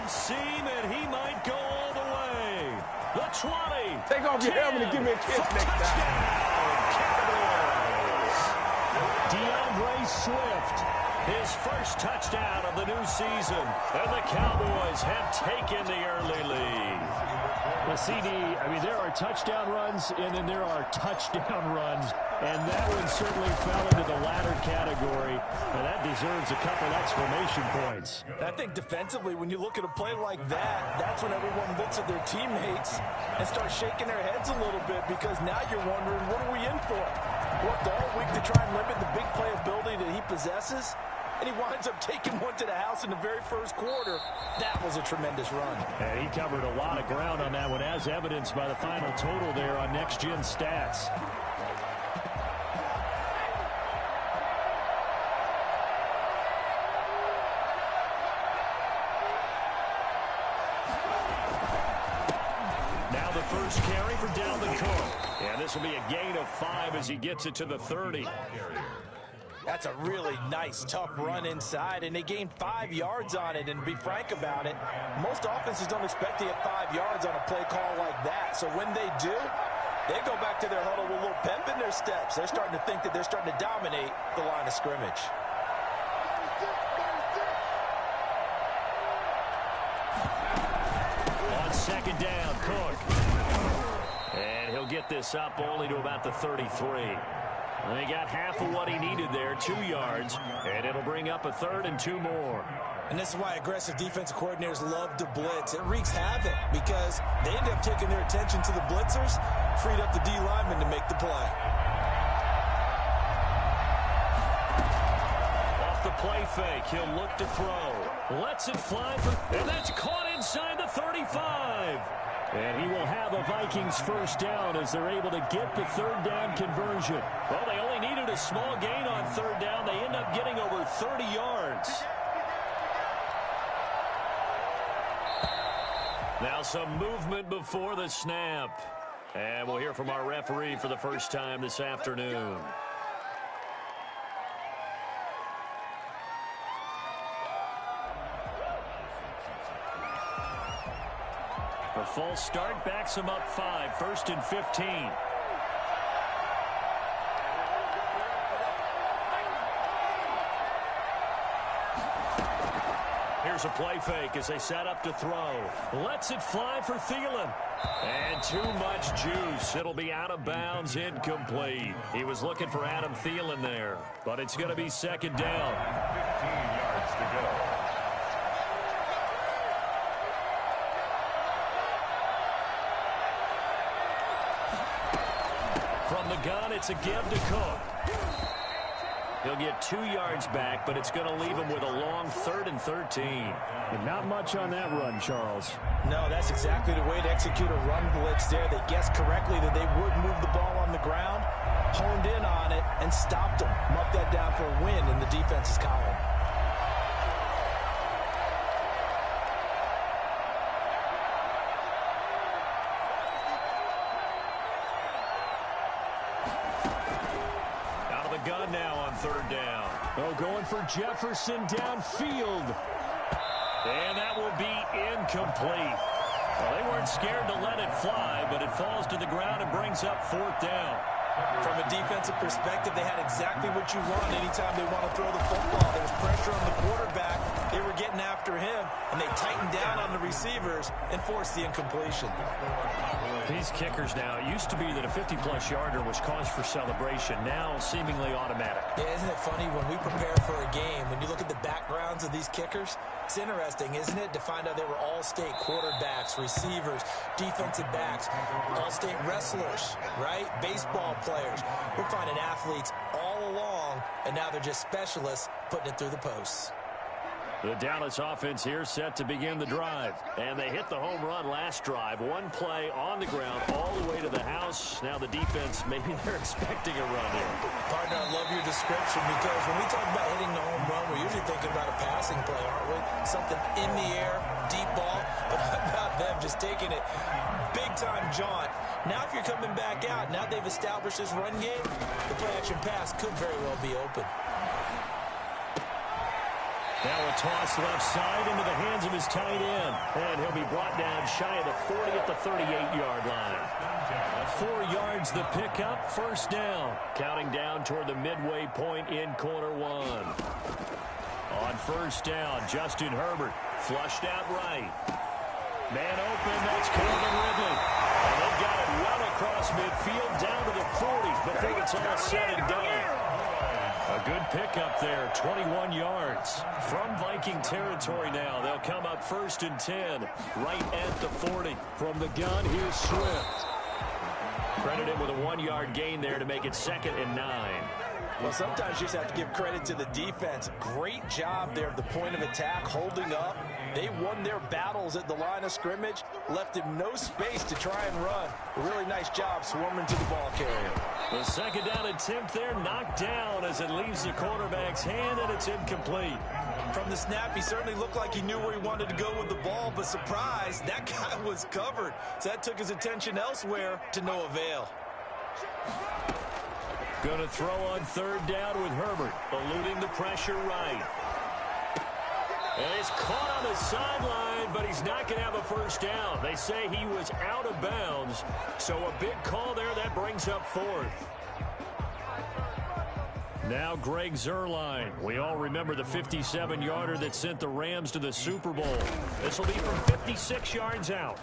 could seem that he might go all the way. The 20. Take off your helmet and give me a kiss next time. DeAndre Swift, his first touchdown of the new season. And the Cowboys have taken the early lead. The CD, I mean, there are touchdown runs, and then there are touchdown runs. And that one certainly fell into the latter category. And that deserves a couple exclamation points. I think defensively, when you look at a play like that, that's when everyone looks at their teammates and starts shaking their heads a little bit, because now you're wondering, what are we in for? Worked all week to try and limit the big play ability that he possesses, and he winds up taking one to the house in the very first quarter. That was a tremendous run. And he covered a lot of ground on that one, as evidenced by the final total there on Next Gen Stats. Now the first carry for Dalvin Cook. And this will be a gain of 5 as he gets it to the 30. That's a really nice, tough run inside, and they gained 5 yards on it. And to be frank about it, most offenses don't expect to get 5 yards on a play call like that. So when they do, they go back to their huddle with a little pep in their steps. They're starting to think that they're starting to dominate the line of scrimmage. On second down, Cook. And he'll get this up only to about the 33. And they got half of what he needed there, 2 yards, and it'll bring up a 3rd and 2 more. And this is why aggressive defensive coordinators love to blitz. It wreaks havoc because they end up taking their attention to the blitzers, freed up the D lineman to make the play. Off the play fake, he'll look to throw. Lets it fly, and that's caught inside the 35. And he will have a Vikings first down as they're able to get the 3rd down conversion. Well, they only needed a small gain on 3rd down. They end up getting over 30 yards. Now some movement before the snap. And we'll hear from our referee for the first time this afternoon. A false start backs him up 5, 1st and 15. Here's a play fake as they set up to throw. Lets it fly for Thielen. And too much juice. It'll be out of bounds, incomplete. He was looking for Adam Thielen there, but it's going to be 2nd down. 15 yards to go. From the gun, it's a give to Cook. He'll get 2 yards back, but it's going to leave him with a long 3rd and 13. And not much on that run, Charles. No, that's exactly the way to execute a run blitz there. They guessed correctly that they would move the ball on the ground, honed in on it, and stopped them. Marked that down for a win in the defense's column. Gun now on 3rd down. Oh, going for Jefferson downfield. And that will be incomplete. Well, they weren't scared to let it fly, but it falls to the ground and brings up 4th down. From a defensive perspective, they had exactly what you want anytime they want to throw the football. There was pressure on the quarterback. They were getting after him, and they tightened down on the receivers and forced the incompletion. These kickers now, it used to be that a 50-plus yarder was cause for celebration. Now, seemingly automatic. Yeah, isn't it funny when we prepare for a game, when you look at the backgrounds of these kickers, it's interesting, isn't it, to find out they were all-state quarterbacks, receivers, defensive backs, all-state wrestlers, right? Baseball players. We're finding athletes all along, and now they're just specialists putting it through the posts. The Dallas offense here set to begin the drive. And they hit the home run last drive. One play on the ground all the way to the house. Now the defense, maybe they're expecting a run here. Partner, I love your description, because when we talk about hitting the home run, we're usually thinking about a passing play, aren't we? Something in the air, deep ball. But how about them just taking it big-time jaunt? Now if you're coming back out, now they've established this run game, the play-action pass could very well be open. Now a toss left side into the hands of his tight end. And he'll be brought down shy of the 40 at the 38-yard line. 4 yards the pickup, first down. Counting down toward the midway point in quarter one. On first down, Justin Herbert flushed out right. Man open, that's Calvin Ridley. And they've got it well across midfield down to the 40 before it's all said and done. A good pickup there, 21 yards. From Viking territory now, they'll come up first and 10, right at the 40. From the gun, here's Swift. Credited with a 1-yard gain there to make it 2nd and 9. Well, sometimes you just have to give credit to the defense. Great job there at the point of attack, holding up. They won their battles at the line of scrimmage, left him no space to try and run. A really nice job swarming to the ball carrier. The second down attempt there knocked down as it leaves the quarterback's hand, and it's incomplete. From the snap, he certainly looked like he knew where he wanted to go with the ball, but surprise, that guy was covered. So that took his attention elsewhere to no avail. Going to throw on third down with Herbert, eluding the pressure right. And he's caught on the sideline, but he's not going to have a first down. They say he was out of bounds, so a big call there that brings up 4th. Now Greg Zuerlein. We all remember the 57-yarder that sent the Rams to the Super Bowl. This will be from 56 yards out.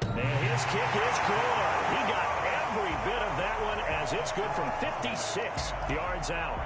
And his kick is good. He got every bit of that one as it's good from 56 yards out.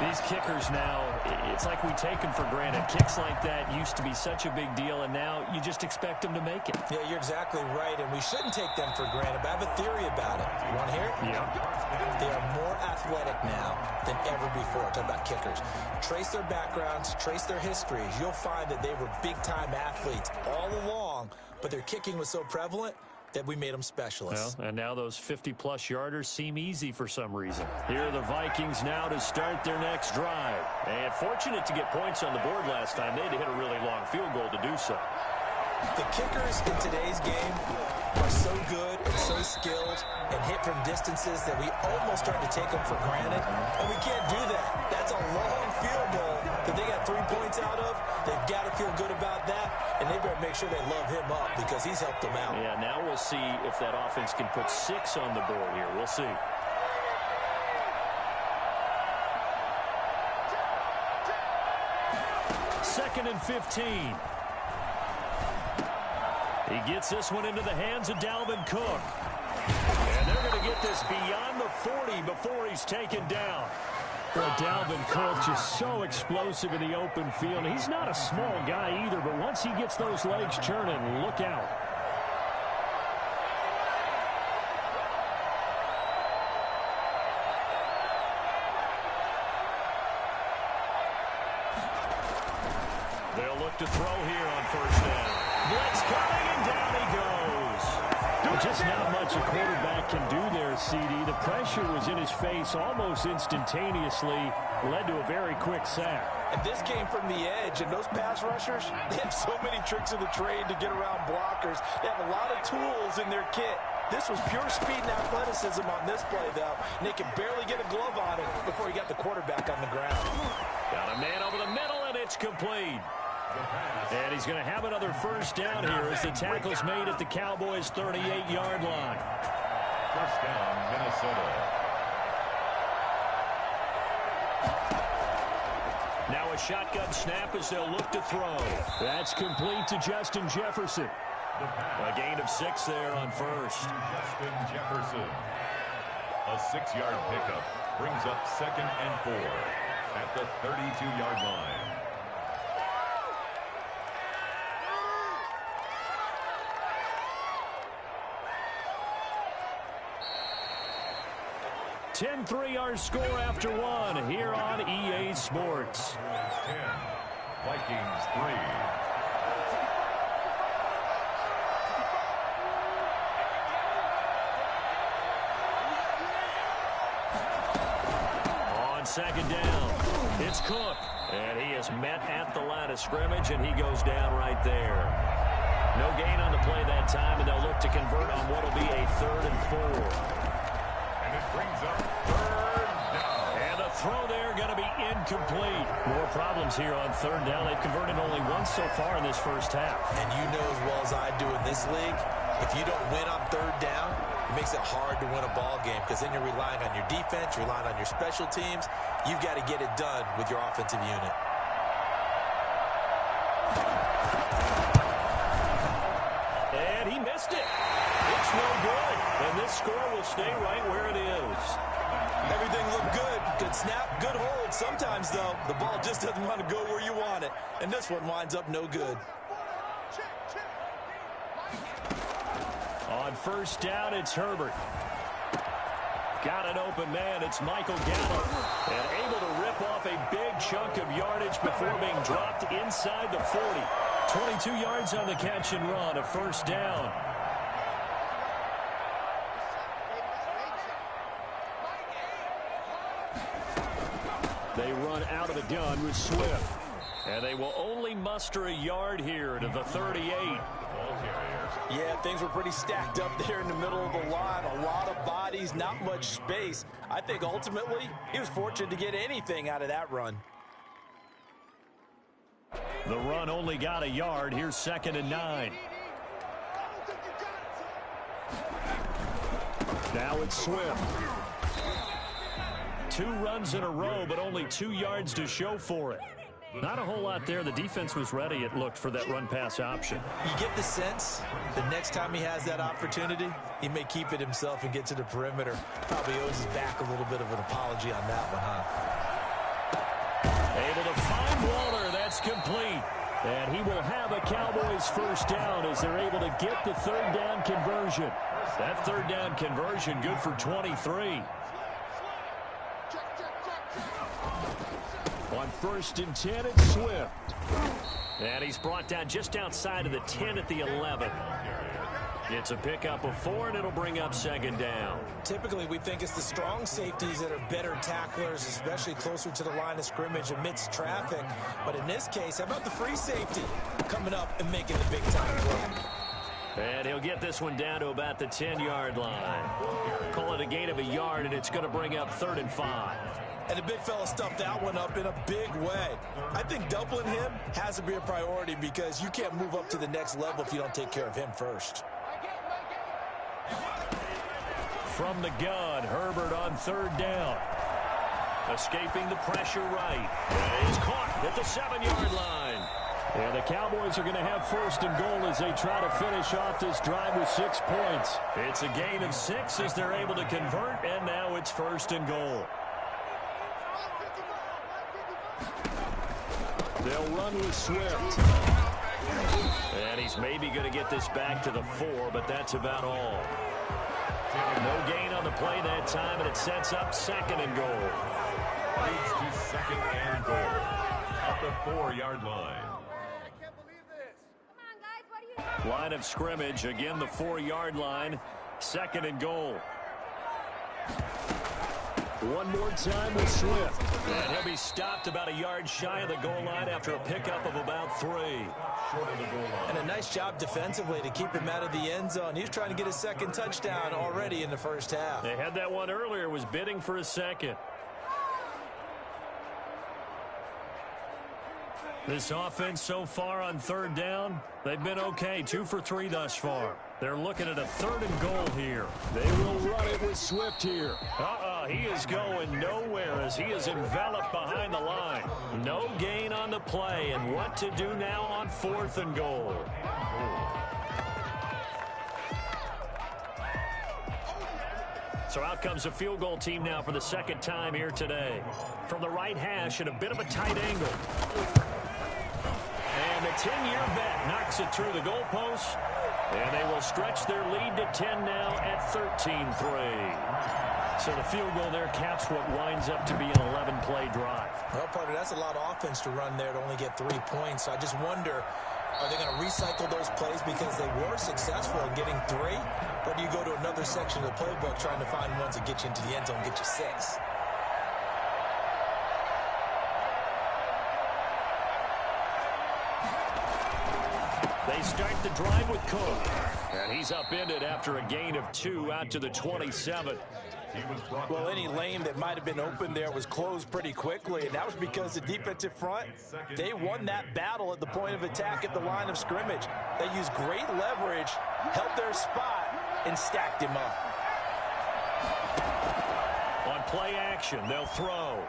These kickers now, it's like we take them for granted. Kicks like that used to be such a big deal, and now you just expect them to make it. Yeah, you're exactly right, and we shouldn't take them for granted, but I have a theory about it. You want to hear it? Yeah. They are more athletic now than ever before. Talk about kickers. Trace their backgrounds, trace their histories. You'll find that they were big-time athletes all along, but their kicking was so prevalent that we made them specialists. Well, and now those 50-plus yarders seem easy for some reason. Here are the Vikings now to start their next drive. And fortunate to get points on the board last time. They had to hit a really long field goal to do so. The kickers in today's game are so good and so skilled and hit from distances that we almost start to take them for granted. And we can't do that. That's a long field goal that they got 3 points out of. They've got to feel good about that. And they better make sure they love him up because he's helped them out. Yeah, now we'll see if that offense can put 6 on the board here. We'll see. Second and 15. He gets this one into the hands of Dalvin Cook. And they're going to get this beyond the 40 before he's taken down. Well, Dalvin Cook just so explosive in the open field. He's not a small guy either, but once he gets those legs churning, look out. They'll look to throw here on first down. Blitz coming, and down he goes. Just not much a quarterback can do there, CD. The pressure was in his face almost instantaneously, led to a very quick sack. And this came from the edge, and those pass rushers, they have so many tricks of the trade to get around blockers. They have a lot of tools in their kit. This was pure speed and athleticism on this play, though, and they could barely get a glove on it before he got the quarterback on the ground. Got a man over the middle, and it's complete. And he's going to have another first down here as the tackle's made at the Cowboys' 38-yard line. First down, Minnesota. Now a shotgun snap as they'll look to throw. That's complete to Justin Jefferson. A gain of 6 there on first. Justin Jefferson. A 6-yard pickup brings up 2nd and 4 at the 32-yard line. 10-3 our score after 1 here on EA Sports. 10, Vikings 3. On second down, it's Cook. And he is met at the line of scrimmage, and he goes down right there. No gain on the play that time, and they'll look to convert on what will be a 3rd and 4. And it brings up 3rd down. And the throw there going to be incomplete. More problems here on third down. They've converted only once so far in this first half. And you know as well as I do in this league, if you don't win on third down, it makes it hard to win a ball game because then you're relying on your defense, you're relying on your special teams. You've got to get it done with your offensive unit. And he missed it. It's no good. And this score will stay right where it is. Everything looked good. Good snap, good hold. Sometimes, though, the ball just doesn't want to go where you want it. And this one winds up no good. On first down, it's Herbert. Got an open man. It's Michael Gallup. And able to rip off a big chunk of yardage before being dropped inside the 40. 22 yards on the catch and run, a first down. They run out of the gun with Swift. And they will only muster a yard here to the 38. Yeah, things were pretty stacked up there in the middle of the line. A lot of bodies, not much space. I think ultimately he was fortunate to get anything out of that run. The run only got a yard. Here's 2nd and 9. Now it's Swift. 2 runs in a row, but only 2 yards to show for it. Not a whole lot there. The defense was ready, it looked, for that run-pass option. You get the sense the next time he has that opportunity, he may keep it himself and get to the perimeter. Probably owes his back a little bit of an apology on that one, huh? Able to find Waller. That's complete. And he will have a Cowboys first down as they're able to get the third down conversion. That third down conversion good for 23. On 1st and 10, it's Swift. And he's brought down just outside of the 10 at the 11. It's a pickup of 4, and it'll bring up 2nd down. Typically, we think it's the strong safeties that are better tacklers, especially closer to the line of scrimmage amidst traffic. But in this case, how about the free safety coming up and making the big-time play? And he'll get this one down to about the 10-yard line. Call it a gain of a yard, and it's going to bring up 3rd and 5. And the big fella stuffed that one up in a big way. I think doubling him has to be a priority because you can't move up to the next level if you don't take care of him first. From the gun, Herbert on 3rd down. Escaping the pressure right. And he's caught at the 7-yard line. And the Cowboys are going to have 1st and goal as they try to finish off this drive with 6 points. It's a gain of 6 as they're able to convert, and now it's 1st and goal. They'll run with Swift. And he's maybe going to get this back to the 4, but that's about all. No gain on the play that time, and it sets up 2nd and goal. Leads to 2nd and goal at the 4-yard line. Line of scrimmage, again the 4-yard line, 2nd and goal. One more time with Swift. And he'll be stopped about a yard shy of the goal line after a pickup of about 3. Short of the goal line. And a nice job defensively to keep him out of the end zone. He's trying to get his 2nd touchdown already in the first half. They had that one earlier, was bidding for a 2nd. This offense so far on 3rd down, they've been okay. 2 for 3 thus far. They're looking at a 3rd and goal here. They will run it with Swift here. He is going nowhere as he is enveloped behind the line. No gain on the play, and what to do now on 4th and goal. So out comes a field goal team now for the 2nd time here today. From the right hash at a bit of a tight angle. And the 10-year vet knocks it through the goalpost. And they will stretch their lead to 10 now at 13-3. So the field goal there caps what winds up to be an 11-play drive. Well, partner, that's a lot of offense to run there to only get 3 points. So I just wonder, are they going to recycle those plays because they were successful in getting 3? Or do you go to another section of the playbook trying to find ones that get you into the end zone and get you 6? They start the drive with Cook. And he's upended after a gain of 2 out to the 27. Well, any lane that might have been open there was closed pretty quickly, and that was because the defensive front, they won that battle at the point of attack at the line of scrimmage. They used great leverage, held their spot, and stacked him up. On play action, they'll throw.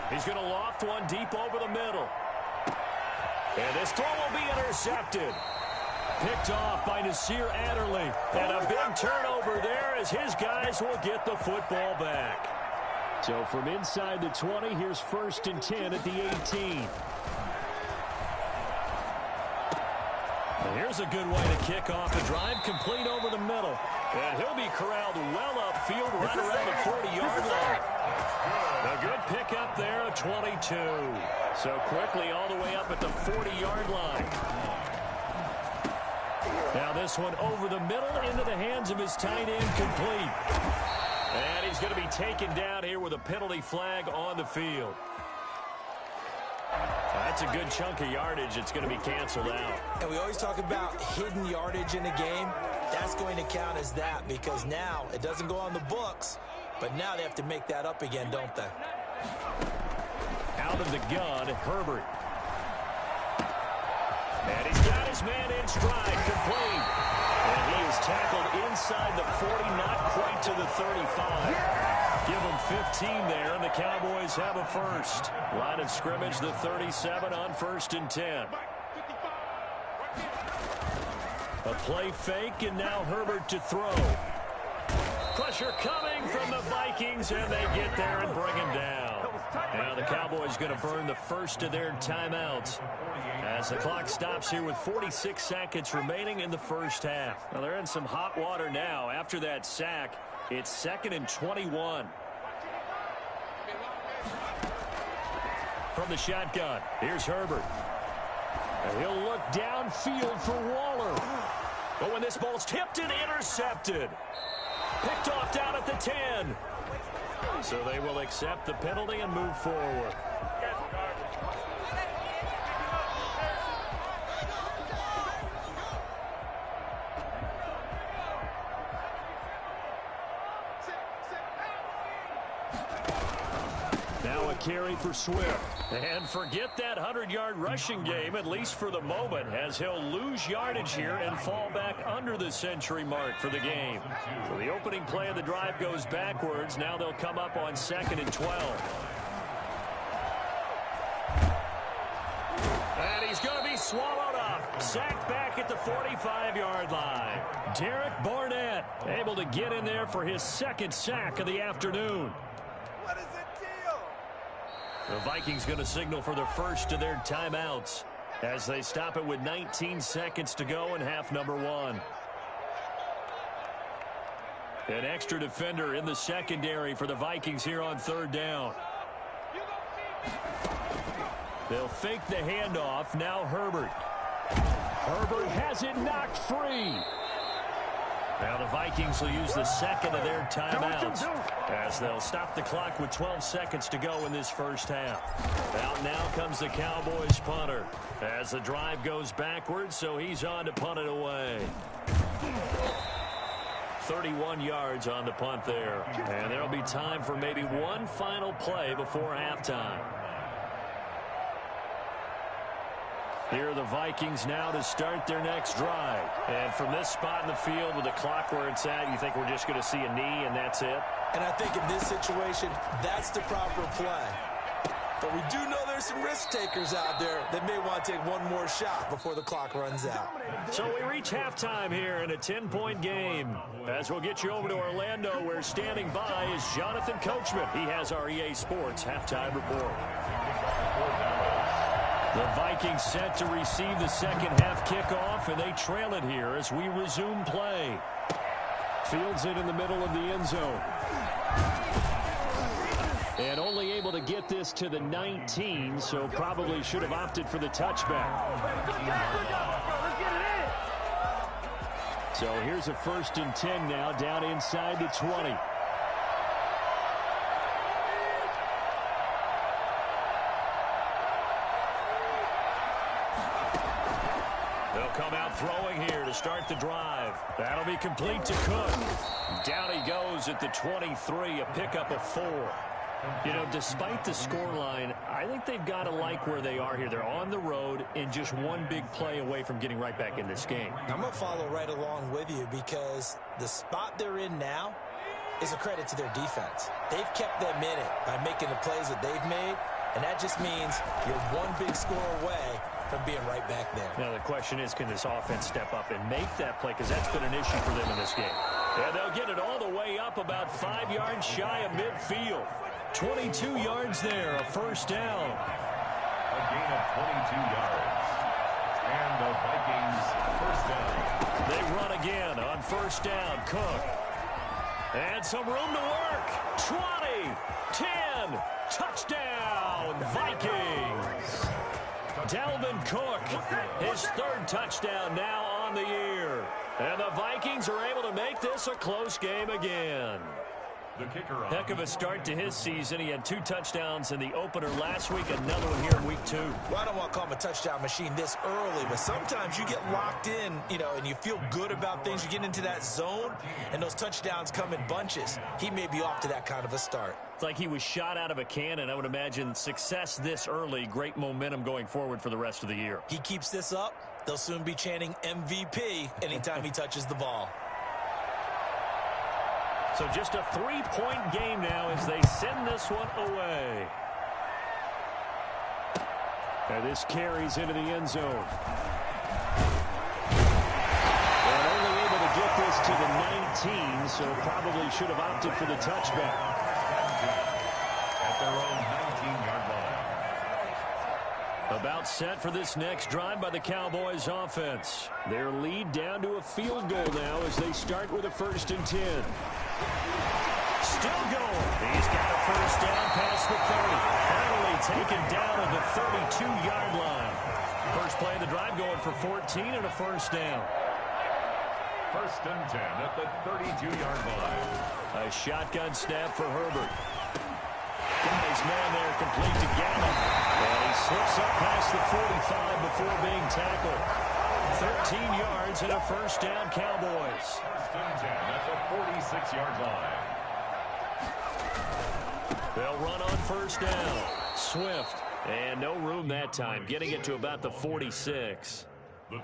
He's going to loft one deep over the middle. And this throw will be intercepted. Picked off by Nasir Adderley. And a big turnover there as his guys will get the football back. So from inside the 20, here's 1st and 10 at the 18. And here's a good way to kick off the drive, complete over the middle. And he'll be corralled well upfield right around the 40-yard line. A good pickup there, a 22. So quickly all the way up at the 40-yard line. Now this one over the middle into the hands of his tight end, complete. And he's going to be taken down here with a penalty flag on the field. That's a good chunk of yardage. It's going to be canceled out. And we always talk about hidden yardage in a game. That's going to count as that because now it doesn't go on the books, but now they have to make that up again, don't they? Out of the gun, Herbert. And he's got his man in stride, complete. And he is tackled inside the 40, not quite to the 35. Give him 15 there, and the Cowboys have a first. Line of scrimmage, the 37 on 1st and 10. A play fake, and now Herbert to throw. Pressure coming from the Vikings, and they get there and bring him down. Now the Cowboys going to burn the first of their timeouts as the clock stops here with 46 seconds remaining in the first half. Well, they're in some hot water now. After that sack, it's 2nd and 21. From the shotgun, here's Herbert. And he'll look downfield for Waller. But when this ball's tipped and intercepted. Picked off down at the 10. So they will accept the penalty and move forward. Now a carry for Swift. And forget that 100-yard rushing game, at least for the moment, as he'll lose yardage here and fall back under the century mark for the game. So the opening play of the drive goes backwards. Now they'll come up on 2nd and 12. And he's going to be swallowed up. Sacked back at the 45-yard line. Derek Barnett able to get in there for his 2nd sack of the afternoon. What is the deal? The Vikings going to signal for the first of their timeouts as they stop it with 19 seconds to go in half number 1. An extra defender in the secondary for the Vikings here on 3rd down. They'll fake the handoff. Now Herbert. Herbert has it knocked free. Now the Vikings will use the 2nd of their timeouts as they'll stop the clock with 12 seconds to go in this first half. Out now comes the Cowboys punter as the drive goes backwards, so he's on to punt it away. 31 yards on the punt there. And there'll be time for maybe one final play before halftime. Here are the Vikings now to start their next drive. And from this spot in the field with the clock where it's at, you think we're just going to see a knee and that's it? And I think in this situation, that's the proper play. But we do know there's some risk takers out there that may want to take one more shot before the clock runs out. So we reach halftime here in a 10-point game. As we'll get you over to Orlando, where standing by is Jonathan Coachman. He has our EA Sports halftime report. The Vikings set to receive the second half kickoff, and they trail it here as we resume play. Fields it in the middle of the end zone. And only able to get this to the 19, so probably should have opted for the touchback. So here's a 1st and 10 now, down inside the 20. They'll come out throwing here to start the drive. That'll be complete to Cook. Down he goes at the 23, a pickup of 4. You know, despite the scoreline, I think they've got to like where they are here. They're on the road and just one big play away from getting right back in this game. I'm going to follow right along with you because the spot they're in now is a credit to their defense. They've kept them in it by making the plays that they've made, and that just means you're one big score away from being right back there. Now, the question is, can this offense step up and make that play? Because that's been an issue for them in this game. And they'll get it all the way up about 5 yards shy of midfield. 22 yards there, a first down. A gain of 22 yards. And the Vikings first down. They run again on first down. Cook. And some room to work. 20, 10, touchdown, Vikings. Dalvin Cook, his 3rd touchdown now on the year. And the Vikings are able to make this a close game again. The kicker on. Heck of a start to his season. He had 2 touchdowns in the opener last week, another one here in week 2. Well, I don't want to call him a touchdown machine this early, but sometimes you get locked in, you know, and you feel good about things. You get into that zone, and those touchdowns come in bunches. He may be off to that kind of a start. It's like he was shot out of a cannon. I would imagine success this early, great momentum going forward for the rest of the year. He keeps this up, they'll soon be chanting MVP anytime he touches the ball. So just a 3-point game now as they send this one away. And this carries into the end zone. They're only able to get this to the 19, so probably should have opted for the touchback. At their own 19-yard line. About set for this next drive by the Cowboys offense. Their lead down to a field goal now as they start with a 1st and 10. Still going. He's got a first down past the 30. Finally taken down at the 32-yard line. First play of the drive going for 14 and a first down. 1st and 10 at the 32-yard line. A shotgun snap for Herbert. Got his man there complete to Gannon. And he slips up past the 45 before being tackled. 13 yards and a first down, Cowboys. 1st and 10 at the 46-yard line. They'll run on first down. Swift. And no room that time, getting it to about the 46.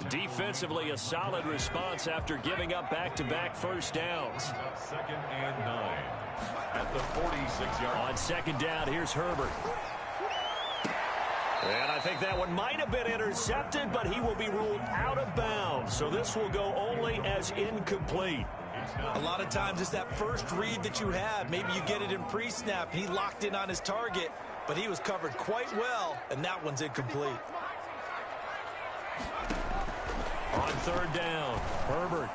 Defensively, a solid response after giving up back-to-back first downs. 2nd and 9 at the 46-yard line. On second down, here's Herbert. And I think that one might have been intercepted, but he will be ruled out of bounds. So this will go only as incomplete. A lot of times it's that first read that you have. Maybe you get it in pre-snap. He locked in on his target, but he was covered quite well, and that one's incomplete. On third down, Herbert.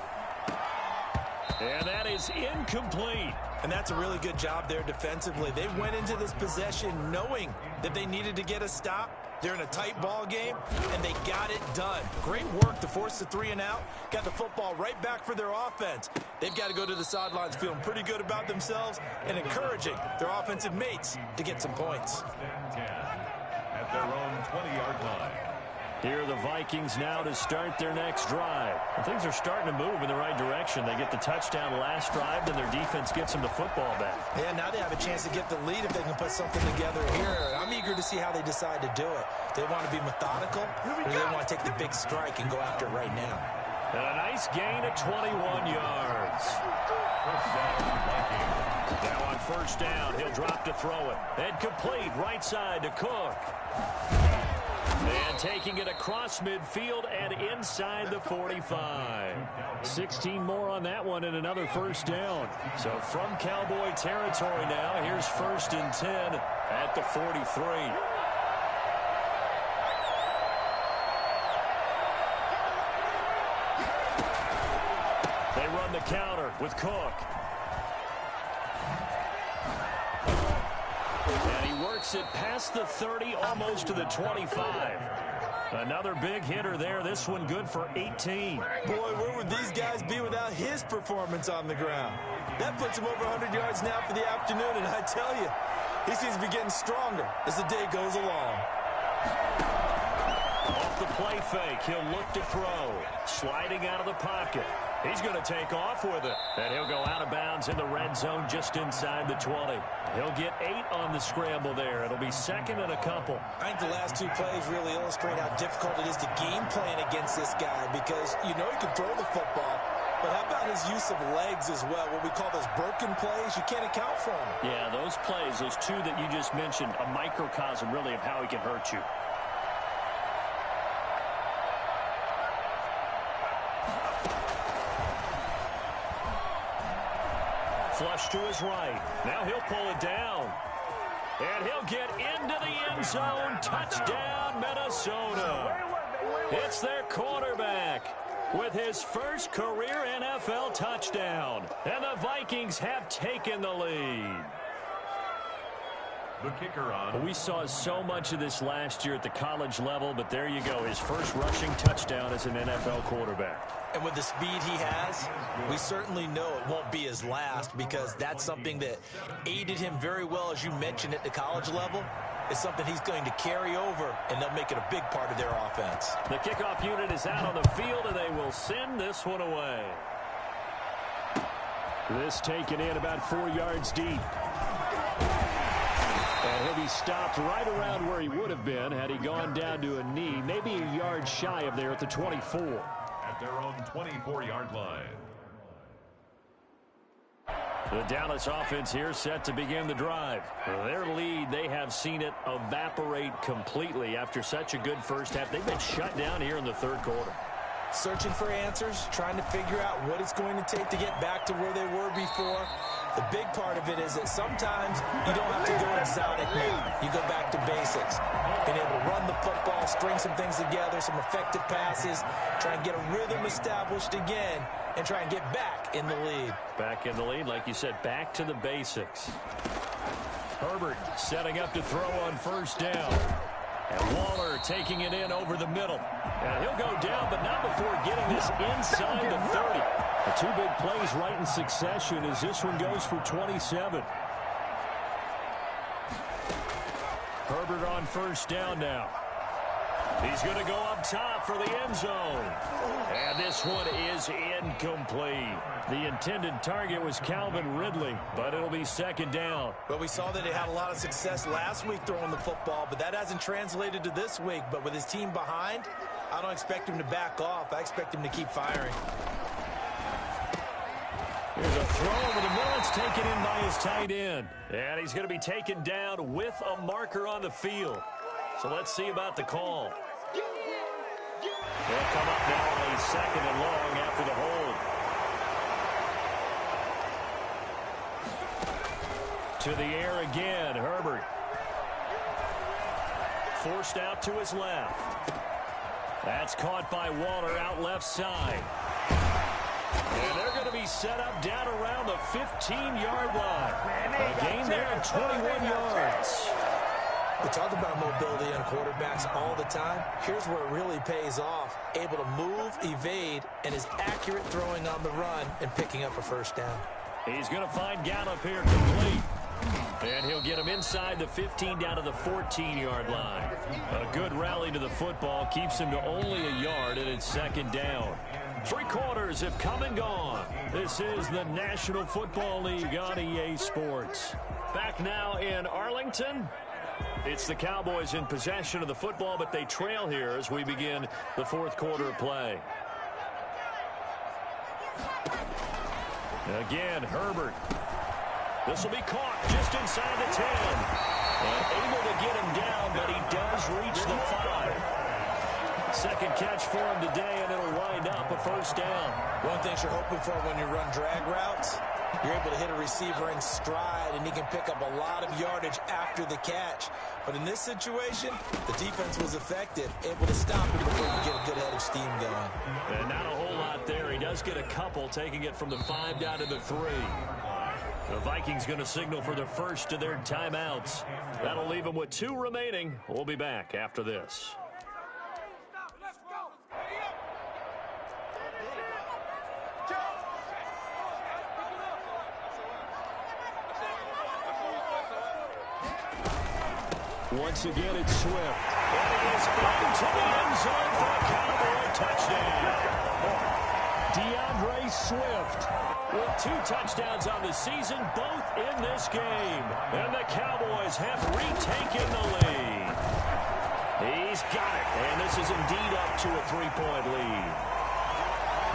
And that is incomplete. And that's a really good job there defensively. They went into this possession knowing that they needed to get a stop. They're in a tight ball game, and they got it done. Great work to force the 3 and out. Got the football right back for their offense. They've got to go to the sidelines feeling pretty good about themselves and encouraging their offensive mates to get some points. 10 at their own 20-yard line. Here are the Vikings now to start their next drive. And things are starting to move in the right direction. They get the touchdown last drive, then their defense gets them the football back. Yeah, now they have a chance to get the lead if they can put something together here. I'm eager to see how they decide to do it. They want to be methodical, or they want to take the big strike and go after it right now. And a nice gain of 21 yards. First down, Vikings. Now on first down, he'll drop to throw it. And complete right side to Cook. And taking it across midfield and inside the 45. 16 more on that one and another first down. So from Cowboy territory now, here's 1st and 10 at the 43. They run the counter with Cook. And he works it past the 30, almost to the 25. Another big hitter there. This one good for 18. Boy, where would these guys be without his performance on the ground? That puts him over 100 yards now for the afternoon, and I tell you, he seems to be getting stronger as the day goes along. Off the play fake. He'll look to throw. Sliding out of the pocket. He's going to take off with it. And he'll go out of bounds in the red zone just inside the 20. He'll get 8 on the scramble there. It'll be second and a couple. I think the last 2 plays really illustrate how difficult it is to game plan against this guy because you know he can throw the football. But how about his use of legs as well? What we call those broken plays, you can't account for them. Yeah, those plays, those 2 that you just mentioned, a microcosm really of how he can hurt you. Flush to his right. Now he'll pull it down. And he'll get into the end zone. Touchdown, Minnesota. It's their quarterback with his first career NFL touchdown. And the Vikings have taken the lead. The kicker on. We saw so much of this last year at the college level, but there you go. His first rushing touchdown as an NFL quarterback. And with the speed he has, we certainly know it won't be his last because that's something that aided him very well, as you mentioned, at the college level. It's something he's going to carry over, and they'll make it a big part of their offense. The kickoff unit is out on the field, and they will send this one away. This taken in about 4 yards deep. And he'll be stopped right around where he would have been had he gone down to a knee, maybe a yard shy of there at the 24. At their own 24-yard line. The Dallas offense here set to begin the drive. Their lead, they have seen it evaporate completely after such a good first half. They've been shut down here in the third quarter. Searching for answers, trying to figure out what it's going to take to get back to where they were before. The big part of it is that sometimes you don't have to go exotic now. You go back to basics. Being able to run the football, string some things together, some effective passes, try and get a rhythm established again, and try and get back in the lead. Back in the lead, like you said, back to the basics. Herbert setting up to throw on first down. And Waller taking it in over the middle. And he'll go down, but not before getting this inside the 30. The 2 big plays right in succession as this one goes for 27. Herbert on first down now. He's going to go up top for the end zone. And this one is incomplete. The intended target was Calvin Ridley, but it'll be second down. But we saw that he had a lot of success last week throwing the football, but that hasn't translated to this week. But with his team behind, I don't expect him to back off. I expect him to keep firing. Here's a throw over the middle. It's taken in by his tight end. And he's going to be taken down with a marker on the field. So let's see about the call. They'll come up now on a second and long after the hold. To the air again, Herbert. Forced out to his left. That's caught by Waller out left side. And they're going to be set up down around the 15-yard line. A gain there of 21 yards. We talk about mobility on quarterbacks all the time. Here's where it really pays off. Able to move, evade, and is accurate throwing on the run and picking up a first down. He's going to find Gallup here complete. And he'll get him inside the 15 down to the 14-yard line. A good rally to the football keeps him to only a yard, and it's second down. 3 quarters have come and gone. This is the National Football League on EA Sports. Back now in Arlington. It's the Cowboys in possession of the football, but they trail here as we begin the fourth quarter of play. Again, Herbert. This will be caught just inside the 10. And able to get him down, but he does reach the 5. Second catch for him today, and it'll wind up a first down. One thing you're hoping for when you run drag routes, you're able to hit a receiver in stride, and he can pick up a lot of yardage after the catch. But in this situation, the defense was effective, able to stop him before you get a good head of steam going. And not a whole lot there. He does get a couple, taking it from the 5 down to the 3. The Vikings going to signal for the first of their timeouts. That'll leave them with 2 remaining. We'll be back after this. Once again, it's Swift. And it is into the end zone for a touchdown. DeAndre Swift with 2 touchdowns on the season, both in this game. And the Cowboys have retaken the lead. He's got it, and this is indeed up to a 3-point lead.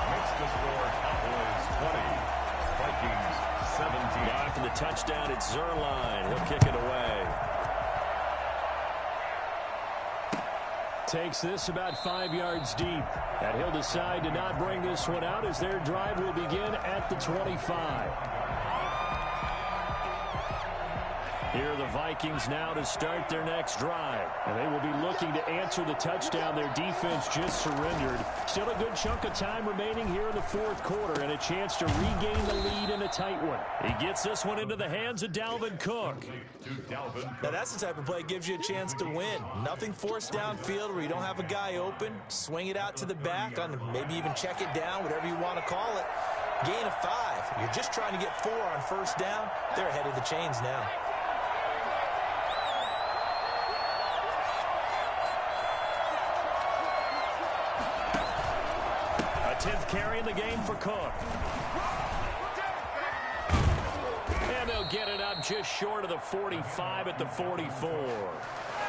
Makes the score Cowboys 20, Vikings 17. After the touchdown, it's Zerline. He'll kick it away. Takes this about 5 yards deep. And he'll decide to not bring this one out as their drive will begin at the 25. Here are the Vikings now to start their next drive. And they will be looking to answer the touchdown their defense just surrendered. Still a good chunk of time remaining here in the 4th quarter and a chance to regain the lead in a tight one. He gets this one into the hands of Dalvin Cook. Now that's the type of play that gives you a chance to win. Nothing forced downfield where you don't have a guy open. Swing it out to the back, on maybe even check it down, whatever you want to call it. Gain of 5. You're just trying to get 4 on first down. They're ahead of the chains now. A 10th carry in the game for Cook. And they'll get it up just short of the 45 at the 44.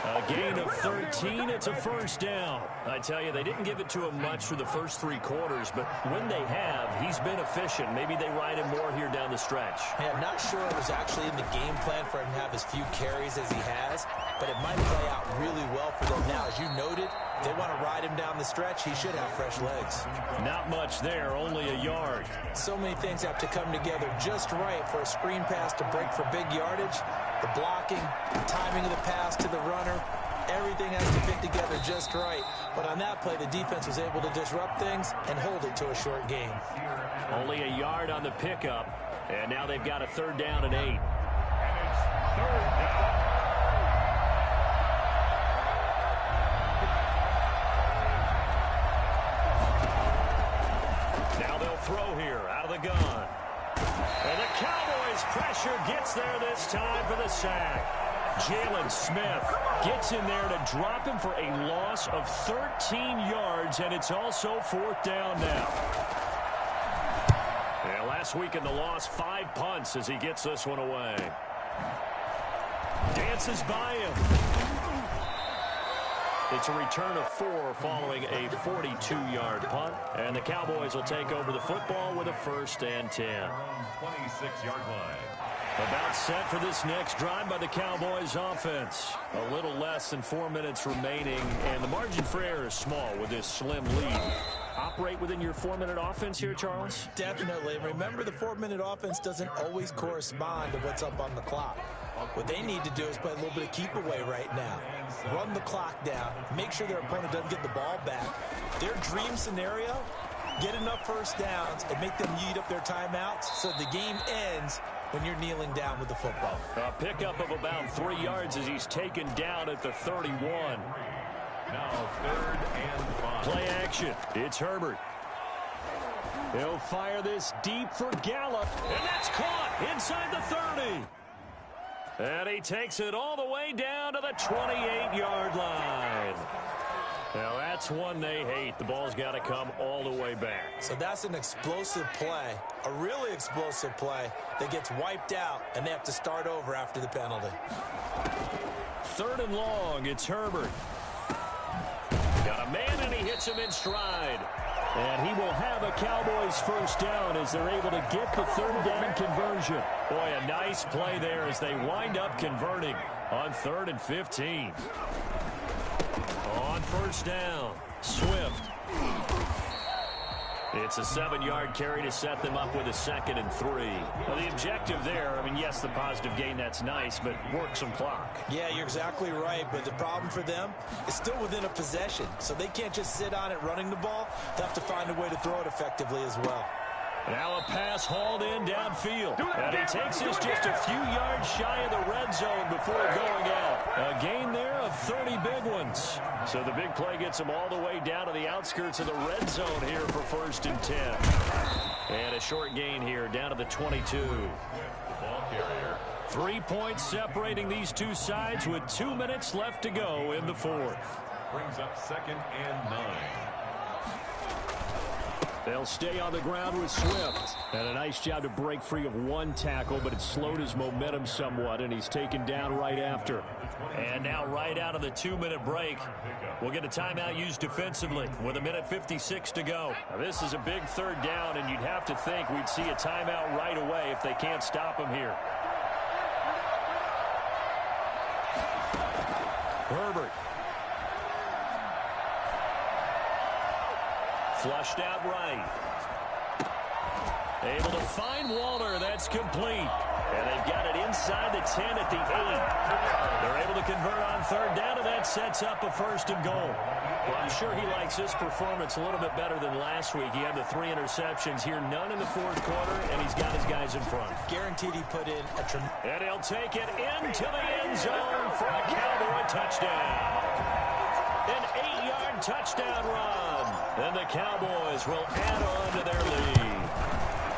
A gain of 13. It's a first down. I tell you, they didn't give it to him much through the first 3 quarters, but when they have, he's been efficient. Maybe they ride him more here down the stretch. Hey, I'm not sure it was actually in the game plan for him to have as few carries as he has, but it might play out really well for them now. As you noted, if they want to ride him down the stretch, he should have fresh legs. Not much there, only a yard. So many things have to come together just right for a screen pass to break for big yardage. The blocking, the timing of the pass to the runner, everything has to fit together just right. But on that play, the defense was able to disrupt things and hold it to a short gain. Only a yard on the pickup, and now they've got a 3rd down and 8. And it's 3rd down. Now they'll throw here out of the gun. And the Cowboys pressure gets there this time for the sack. Jalen Smith gets in there to drop him for a loss of 13 yards, and it's also 4th down now. And last week in the loss, 5 punts as he gets this one away. Dances by him. It's a return of 4 following a 42-yard punt. And the Cowboys will take over the football with a 1st and 10. 26-yard line. About set for this next drive by the Cowboys offense. A little less than 4 minutes remaining, and the margin for error is small with this slim lead. Operate within your 4-minute offense here, Charles? Definitely. Remember, the 4-minute offense doesn't always correspond to what's up on the clock. What they need to do is play a little bit of keep away right now. Run the clock down. Make sure their opponent doesn't get the ball back. Their dream scenario, get enough first downs and make them yeet up their timeouts so the game ends when you're kneeling down with the football. A pickup of about 3 yards as he's taken down at the 31. Now 3rd and 5. Play action. It's Herbert. He'll fire this deep for Gallup. And that's caught inside the 30. And he takes it all the way down to the 28-yard line. Now, that's one they hate. The ball's got to come all the way back. So that's an explosive play, a really explosive play that gets wiped out, and they have to start over after the penalty. 3rd and long. It's Herbert. Got a man, and he hits him in stride. And he will have a Cowboys 1st down as they're able to get the 3rd down conversion. Boy, a nice play there as they wind up converting on 3rd and 15. On 1st down, Swift. It's a 7-yard carry to set them up with a 2nd and 3. Well, the objective there, I mean, yes, the positive gain, that's nice, but work some clock. Yeah, you're exactly right, but the problem for them is still within a possession, so they can't just sit on it running the ball. They have to find a way to throw it effectively as well. Now a pass hauled in downfield. And he takes this just a few yards shy of the red zone before going out. A gain there of 30 big ones. So the big play gets him all the way down to the outskirts of the red zone here for 1st and 10. And a short gain here down to the 22. Ball carrier. 3 points separating these two sides with 2 minutes left to go in the 4th. Brings up 2nd and 9. They'll stay on the ground with Swift. And a nice job to break free of one tackle, but it slowed his momentum somewhat, and he's taken down right after. And now right out of the 2-minute break, we'll get a timeout used defensively with 1:56 to go. Now, this is a big third down, and you'd have to think we'd see a timeout right away if they can't stop him here. Herbert. Flushed out right. Able to find Waller. That's complete. And they've got it inside the 10 at the 8. They're able to convert on third down, and that sets up a 1st and goal. Well, I'm sure he likes his performance a little bit better than last week. He had the 3 interceptions here, none in the 4th quarter, and he's got his guys in front. Guaranteed he put in a tremendous... And he'll take it into the end zone for a Cowboy touchdown. An 8-yard touchdown run. And the Cowboys will add on to their lead.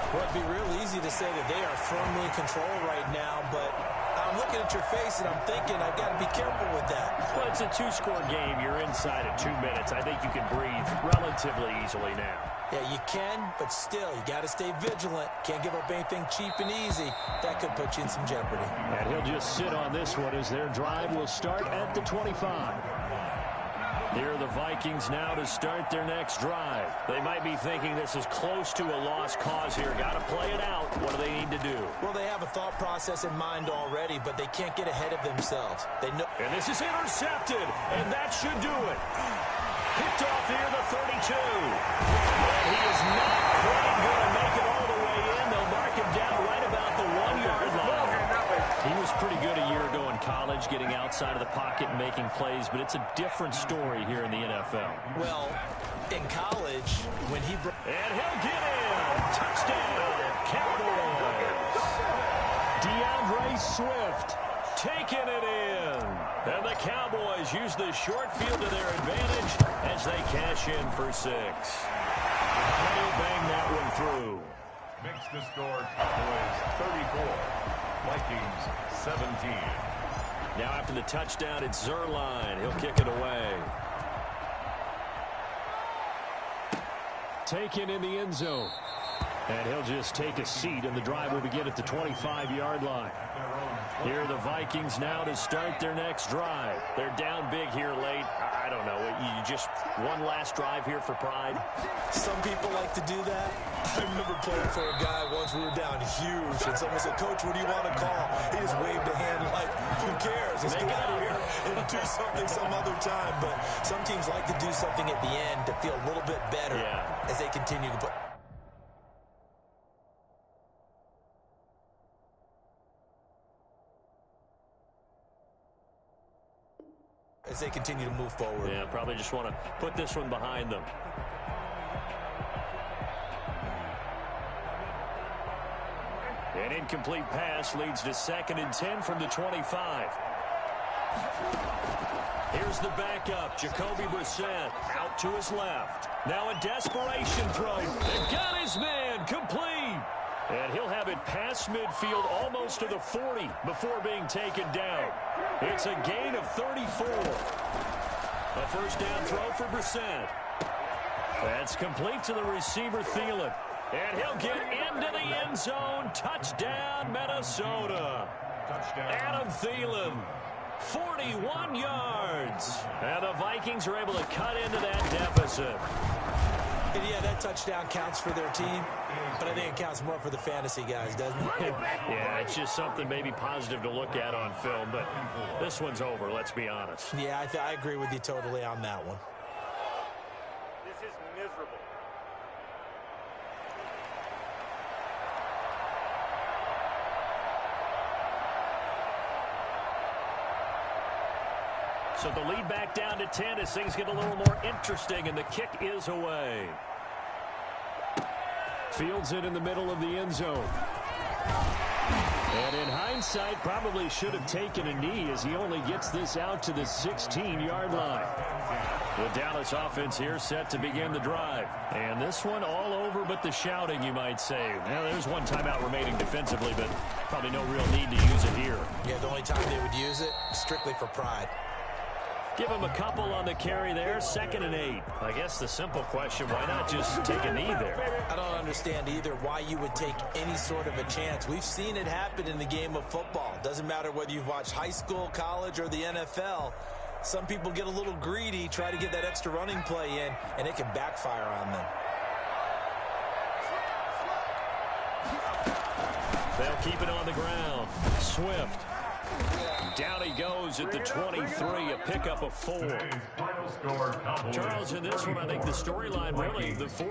Well, it'd be real easy to say that they are firmly in control right now, but I'm looking at your face and I'm thinking I've got to be careful with that. Well, it's a 2-score game. You're inside at 2 minutes. I think you can breathe relatively easily now. Yeah, you can, but still, you got to stay vigilant. Can't give up anything cheap and easy. That could put you in some jeopardy. And he'll just sit on this one as their drive will start at the 25. Here are the Vikings now to start their next drive. They might be thinking this is close to a lost cause here. Got to play it out. What do they need to do? Well, they have a thought process in mind already, but they can't get ahead of themselves. They know. And this is intercepted, and that should do it. Picked off here, the 32. And he is not quite going to make it all the way in. They'll mark him down right about the 1-yard line. He was pretty good a year ago in college, getting outside of the pocket and making plays, but it's a different story here in the NFL. Well, in college, when he... And he'll get in. Touchdown, Cowboys. DeAndre Swift taking it in. And the Cowboys use the short field to their advantage as they cash in for 6. They'll bang that one through. Makes the score Cowboys 34. Vikings 17. Now after the touchdown, it's Zerline. He'll kick it away. Taken in the end zone. And he'll just take a seat, and the drive will begin at the 25-yard line. Here are the Vikings now to start their next drive. They're down big here late. I don't know. You just one last drive here for pride? Some people like to do that. I remember playing for a guy once. We were down huge, and someone said, "Coach, what do you want to call?" He just waved a hand like, who cares? Let's get out of here and do something some other time. But some teams like to do something at the end to feel a little bit better as they continue to put... as they continue to move forward. Yeah, probably just want to put this one behind them. An incomplete pass leads to 2nd and 10 from the 25. Here's the backup, Jacoby Brissett, out to his left. Now a desperation throw. They've got his man, complete. And he'll have it past midfield almost to the 40 before being taken down. It's a gain of 34. A first down throw for Brissett. That's complete to the receiver, Thielen. And he'll get into the end zone. Touchdown, Minnesota. Touchdown. Adam Thielen, 41 yards. And the Vikings are able to cut into that deficit. And yeah, that touchdown counts for their team, but I think it counts more for the fantasy guys, doesn't it? Yeah, it's just something maybe positive to look at on film, but this one's over, let's be honest. Yeah, I agree with you totally on that one. This is miserable. So the lead back down to 10 as things get a little more interesting, and the kick is away. Fields it in the middle of the end zone. And in hindsight, probably should have taken a knee as he only gets this out to the 16-yard line. The Dallas offense here set to begin the drive. And this one all over but the shouting, you might say. Now, there's one timeout remaining defensively, but probably no real need to use it here. Yeah, the only time they would use it, strictly for pride. Give him a couple on the carry there, 2nd and 8. I guess the simple question, why not just take a knee there? I don't understand either why you would take any sort of a chance. We've seen it happen in the game of football. Doesn't matter whether you've watched high school, college, or the NFL. Some people get a little greedy, try to get that extra running play in, and it can backfire on them. They'll keep it on the ground. Swift. Down he goes at the 23, a pickup of 4. Today's final score, Cowboys. Charles, in this one, I think the storyline really, the 4